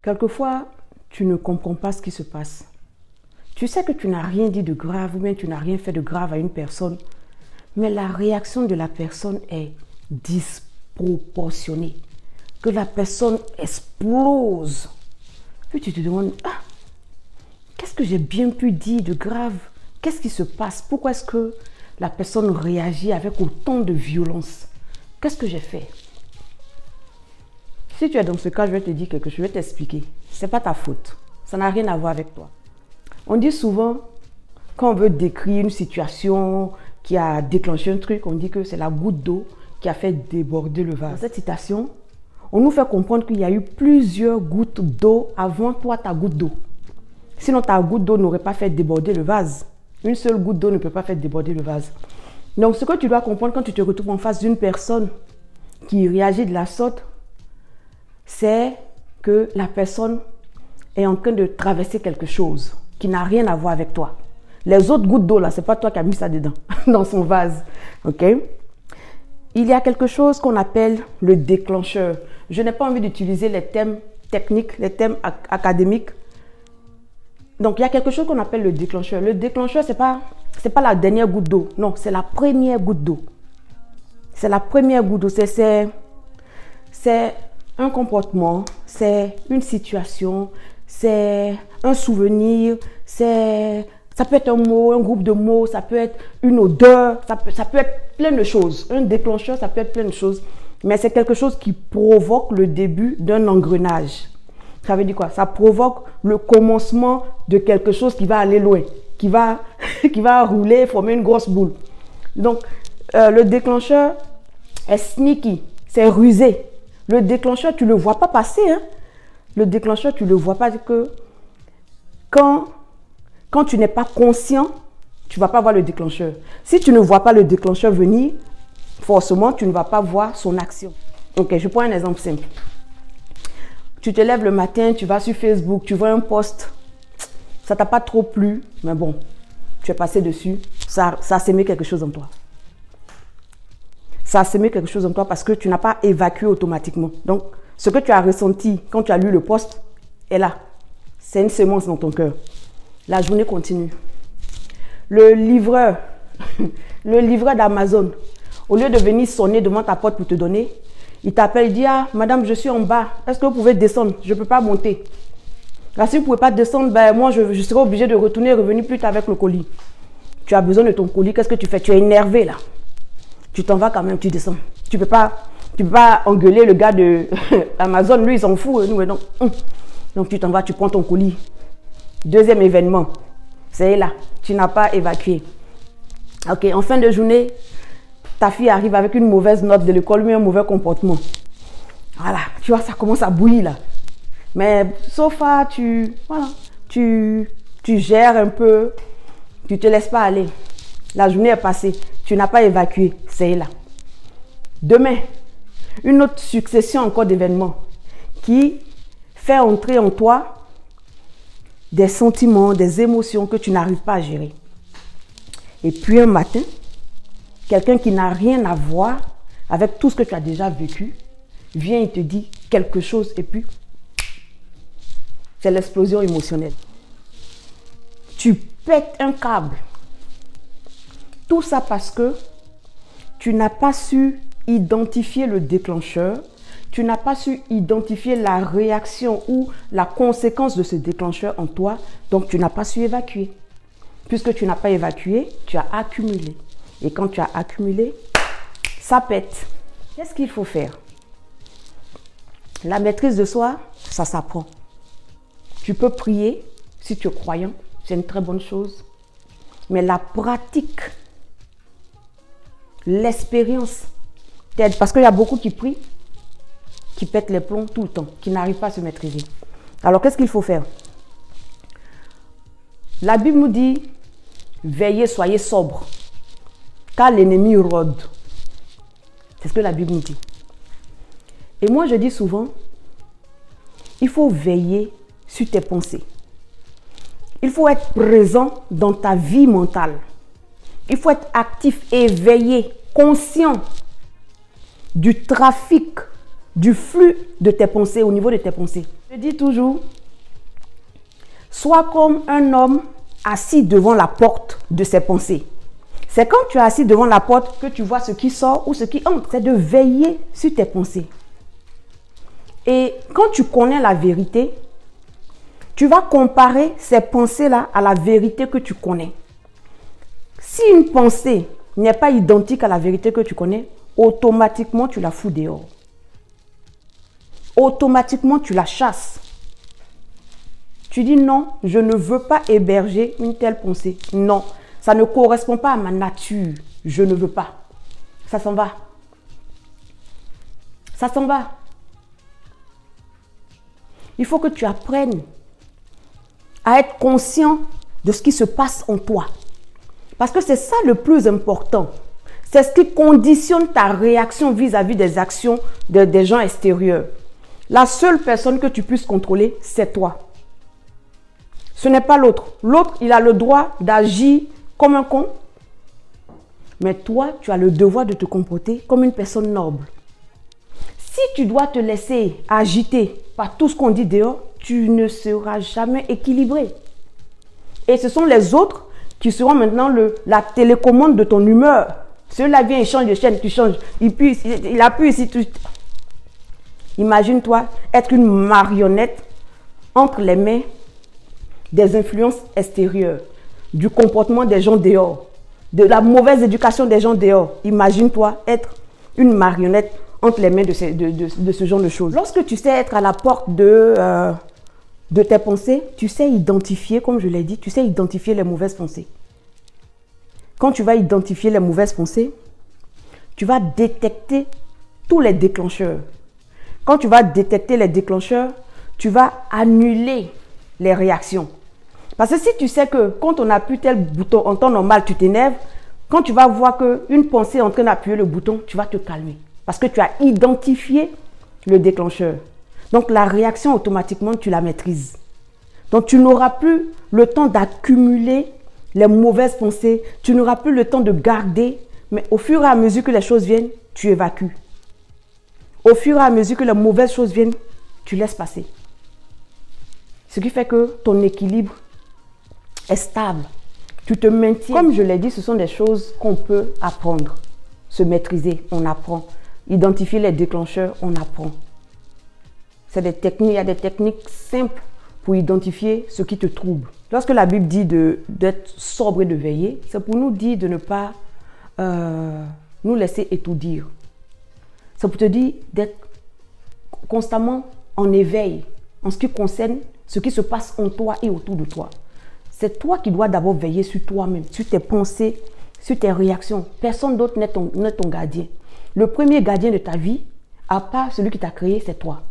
Quelquefois, tu ne comprends pas ce qui se passe. Tu sais que tu n'as rien dit de grave ou bien tu n'as rien fait de grave à une personne, mais la réaction de la personne est disproportionnée. Que la personne explose. Puis tu te demandes, ah, qu'est-ce que j'ai bien pu dire de grave? Qu'est-ce qui se passe? Pourquoi est-ce que la personne réagit avec autant de violence? Qu'est-ce que j'ai fait? Si tu es dans ce cas, je vais te dire quelque chose, je vais t'expliquer. Ce n'est pas ta faute. Ça n'a rien à voir avec toi. On dit souvent, quand on veut décrire une situation qui a déclenché un truc, on dit que c'est la goutte d'eau qui a fait déborder le vase. Dans cette citation, on nous fait comprendre qu'il y a eu plusieurs gouttes d'eau avant toi, ta goutte d'eau. Sinon, ta goutte d'eau n'aurait pas fait déborder le vase. Une seule goutte d'eau ne peut pas faire déborder le vase. Donc, ce que tu dois comprendre quand tu te retrouves en face d'une personne qui réagit de la sorte, c'est que la personne est en train de traverser quelque chose qui n'a rien à voir avec toi. Les autres gouttes d'eau, là, ce n'est pas toi qui as mis ça dedans, dans son vase. Ok? Il y a quelque chose qu'on appelle le déclencheur. Je n'ai pas envie d'utiliser les thèmes techniques, les thèmes académiques. Donc, il y a quelque chose qu'on appelle le déclencheur. Le déclencheur, ce n'est pas la dernière goutte d'eau. Non, c'est la première goutte d'eau. C'est la première goutte d'eau. C'est un comportement, c'est une situation, c'est un souvenir, ça peut être un mot, un groupe de mots, ça peut être une odeur, ça peut être plein de choses. Un déclencheur, ça peut être plein de choses. Mais c'est quelque chose qui provoque le début d'un engrenage. Ça veut dire quoi? Ça provoque le commencement de quelque chose qui va aller loin, qui va rouler, former une grosse boule. Donc, le déclencheur est sneaky, c'est rusé. Le déclencheur, tu ne le vois pas passer. Hein? Le déclencheur, tu ne le vois pas. Que quand tu n'es pas conscient, tu ne vas pas voir le déclencheur. Si tu ne vois pas le déclencheur venir, forcément, tu ne vas pas voir son action. Ok, je prends un exemple simple. Tu te lèves le matin, tu vas sur Facebook, tu vois un post. Ça ne t'a pas trop plu, mais bon, tu es passé dessus. Ça a sémé quelque chose en toi. Ça a sémé quelque chose en toi parce que tu n'as pas évacué automatiquement. Donc, ce que tu as ressenti quand tu as lu le post est là. C'est une semence dans ton cœur. La journée continue. Le livreur d'Amazon, au lieu de venir sonner devant ta porte pour te donner, il t'appelle, il dit, ah, madame, je suis en bas. Est-ce que vous pouvez descendre? Je ne peux pas monter. Là, si vous ne pouvez pas descendre, ben, moi, je serai obligé de retourner et revenir plus tard avec le colis. Tu as besoin de ton colis. Qu'est-ce que tu fais? Tu es énervé là. Tu t'en vas quand même, tu descends. Tu peux pas engueuler le gars de Amazon, lui il s'en fout. Nous, donc tu t'en vas, tu prends ton colis. Deuxième événement, c'est là, tu n'as pas évacué. Ok, en fin de journée, ta fille arrive avec une mauvaise note de l'école, mais un mauvais comportement. Voilà, tu vois, ça commence à bouillir là. Mais sauf à, tu gères un peu, tu ne te laisses pas aller. La journée est passée, tu n'as pas évacué, c'est là. Demain, une autre succession encore d'événements qui fait entrer en toi des sentiments, des émotions que tu n'arrives pas à gérer. Et puis un matin, quelqu'un qui n'a rien à voir avec tout ce que tu as déjà vécu, vient et te dit quelque chose et puis c'est l'explosion émotionnelle. Tu pètes un câble. Tout ça parce que tu n'as pas su identifier le déclencheur, tu n'as pas su identifier la réaction ou la conséquence de ce déclencheur en toi, donc tu n'as pas su évacuer. Puisque tu n'as pas évacué, tu as accumulé. Et quand tu as accumulé, ça pète. Qu'est-ce qu'il faut faire? La maîtrise de soi, ça s'apprend. Tu peux prier si tu es croyant, c'est une très bonne chose. Mais la pratique, l'expérience t'aide. Parce qu'il y a beaucoup qui prient, qui pètent les plombs tout le temps, qui n'arrivent pas à se maîtriser. Alors, qu'est-ce qu'il faut faire? La Bible nous dit, veillez, soyez sobres, car l'ennemi rôde. C'est ce que la Bible nous dit. Et moi, je dis souvent, il faut veiller sur tes pensées. Il faut être présent dans ta vie mentale. Il faut être actif, éveillé, conscient du trafic du flux de tes pensées, au niveau de tes pensées. Je dis toujours, sois comme un homme assis devant la porte de ses pensées. C'est quand tu es assis devant la porte que tu vois ce qui sort ou ce qui entre. C'est de veiller sur tes pensées. Et quand tu connais la vérité, tu vas comparer ces pensées-là à la vérité que tu connais. Si une pensée n'est pas identique à la vérité que tu connais, automatiquement tu la fous dehors. Automatiquement tu la chasses. Tu dis non, je ne veux pas héberger une telle pensée. Non, ça ne correspond pas à ma nature. Je ne veux pas. Ça s'en va. Ça s'en va. Il faut que tu apprennes à être conscient de ce qui se passe en toi. Parce que c'est ça le plus important. C'est ce qui conditionne ta réaction vis-à-vis des actions des gens extérieurs. La seule personne que tu puisses contrôler, c'est toi. Ce n'est pas l'autre. L'autre, il a le droit d'agir comme un con. Mais toi, tu as le devoir de te comporter comme une personne noble. Si tu dois te laisser agiter par tout ce qu'on dit dehors, tu ne seras jamais équilibré. Et ce sont les autres qui seront maintenant la télécommande de ton humeur. Celui-là vient, il change de chaîne, tu changes. Il appuie ici. Imagine-toi être une marionnette entre les mains des influences extérieures, du comportement des gens dehors, de la mauvaise éducation des gens dehors. Imagine-toi être une marionnette entre les mains de ce genre de choses. Lorsque tu sais être à la porte de tes pensées, tu sais identifier, comme je l'ai dit, tu sais identifier les mauvaises pensées. Quand tu vas identifier les mauvaises pensées, tu vas détecter tous les déclencheurs. Quand tu vas détecter les déclencheurs, tu vas annuler les réactions. Parce que si tu sais que quand on appuie tel bouton en temps normal, tu t'énerves, quand tu vas voir qu'une pensée est en train d'appuyer le bouton, tu vas te calmer. Parce que tu as identifié le déclencheur. Donc la réaction, automatiquement, tu la maîtrises. Donc tu n'auras plus le temps d'accumuler les mauvaises pensées. Tu n'auras plus le temps de garder. Mais au fur et à mesure que les choses viennent, tu évacues. Au fur et à mesure que les mauvaises choses viennent, tu laisses passer. Ce qui fait que ton équilibre est stable. Tu te maintiens. Comme je l'ai dit, ce sont des choses qu'on peut apprendre. Se maîtriser, on apprend. Identifier les déclencheurs, on apprend. C'est des techniques, il y a des techniques simples pour identifier ce qui te trouble. Lorsque la Bible dit d'être sobre et de veiller, c'est pour nous dire de ne pas nous laisser étourdir. C'est pour te dire d'être constamment en éveil en ce qui concerne ce qui se passe en toi et autour de toi. C'est toi qui dois d'abord veiller sur toi-même, sur tes pensées, sur tes réactions. Personne d'autre n'est ton gardien. Le premier gardien de ta vie, à part celui qui t'a créé, c'est toi.